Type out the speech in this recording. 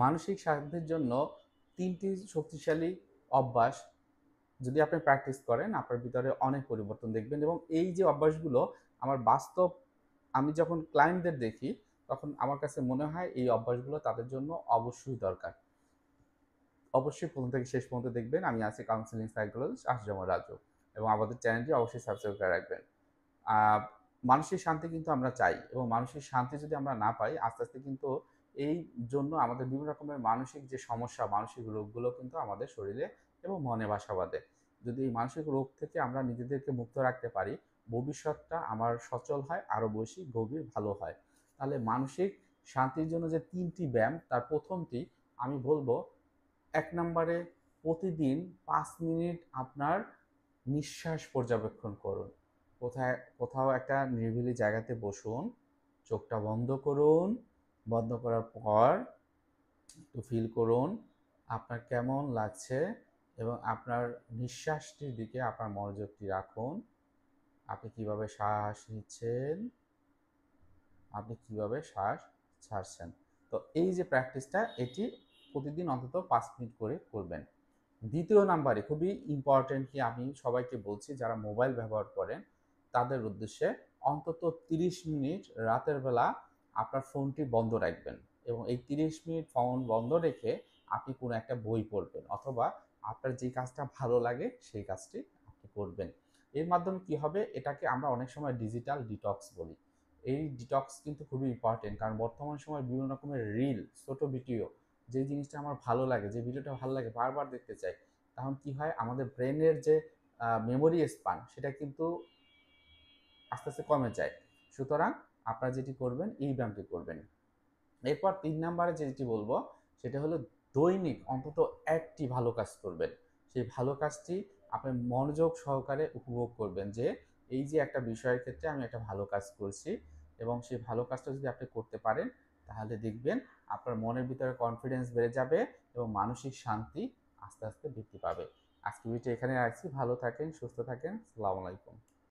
মানসিক শান্তির জন্য ৩টি শক্তিশালী অভ্যাস যদি আপনি প্র্যাকটিস করেন, আপনার ভিতরে অনেক পরিবর্তন দেখবেন। এবং এই যে অভ্যাসগুলো আমার বাস্তব, আমি যখন ক্লায়েন্টদের দেখি, তখন আমার কাছে মনে হয় এই অভ্যাসগুলো তাদের জন্য অবশ্যই দরকার। অবশ্যই প্রথম থেকে শেষ পর্যন্ত দেখবেন। আমি আছি কাউন্সেলিং সাইকোলজিস্ট আশুজামা রাজু, এবং আমাদের চ্যানেলটি অবশ্যই সাবস্ক্রাইব করে রাখবেন। মানসিক শান্তি কিন্তু আমরা চাই, এবং মানসিক শান্তি যদি আমরা না পাই, আস্তে আস্তে কিন্তু এই জন্য আমাদের বিভিন্ন রকমের মানসিক যে সমস্যা, মানসিক রোগগুলো কিন্তু আমাদের শরীরে এবং মনে বাসা বাঁধে। যদি এই মানসিক রোগ থেকে আমরা নিজেদেরকে মুক্ত রাখতে পারি, ভবিষ্যৎটা আমার সচল হয়, আরও বেশি গভীর ভালো হয়। তাহলে মানসিক শান্তির জন্য যে ৩টি ব্যায়াম, তার প্রথমটি আমি বলব, ১ নম্বরে প্রতিদিন ৫ মিনিট আপনার নিঃশ্বাস পর্যবেক্ষণ করুন। কোথাও একটা নিরিবিলি জায়গাতে বসুন, চোখটা বন্ধ করুন। বন্ধ করার পর একটু ফিল করুন আপনার কেমন লাগছে, এবং আপনার নিঃশ্বাসটির দিকে আপনার মনোযোগটি রাখুন। আপনি কিভাবে শ্বাস নিচ্ছেন, আপনি কিভাবে শ্বাস ছাড়ছেন। তো এই যে প্র্যাকটিসটা, এটি প্রতিদিন অন্তত ৫ মিনিট করে করবেন। দ্বিতীয় নাম্বারে খুবই ইম্পর্টেন্ট, কি আমি সবাইকে বলছি যারা মোবাইল ব্যবহার করেন তাদের উদ্দেশ্যে, অন্তত ৩০ মিনিট রাতের বেলা আপনার ফোনটি বন্ধ রাখবেন, এবং এই ৩০ মিনিট ফোন বন্ধ রেখে আপনি কোনো একটা বই পড়বেন, অথবা আপনার যে কাজটা ভালো লাগে সেই কাজটি আপনি করবেন। এর মাধ্যমে কি হবে, এটাকে আমরা অনেক সময় ডিজিটাল ডিটক্স বলি। এই ডিটক্স কিন্তু খুবই ইম্পর্টেন্ট, কারণ বর্তমান সময়ে বিভিন্ন রকমের রিল, ছোট ভিডিও, যে জিনিসটা আমার ভালো লাগে, যে ভিডিওটা ভালো লাগে বারবার দেখতে চাই, তখন কি হয়, আমাদের ব্রেনের যে মেমোরি স্পান, সেটা কিন্তু আস্তে আস্তে কমে যায়। সুতরাং আপনারা যেটি করবেন, এই ব্যায়ামটি করবেন। এরপর ৩ নাম্বারে যেটি বলবো, সেটা হলো দৈনিক অন্তত একটি ভালো কাজ করবেন। সেই ভালো কাজটি আপনি মনোযোগ সহকারে উপভোগ করবেন, যে এই যে একটা বিষয়ের ক্ষেত্রে আমি একটা ভালো কাজ করছি, এবং সেই ভালো কাজটা যদি আপনি করতে পারেন, তাহলে দেখবেন আপনার মনের ভিতরে কনফিডেন্স বেড়ে যাবে, এবং মানসিক শান্তি আস্তে আস্তে বৃদ্ধি পাবে। আজকে ভিডিওটি এখানে রাখছি। ভালো থাকেন, সুস্থ থাকেন। আসসালামু আলাইকুম।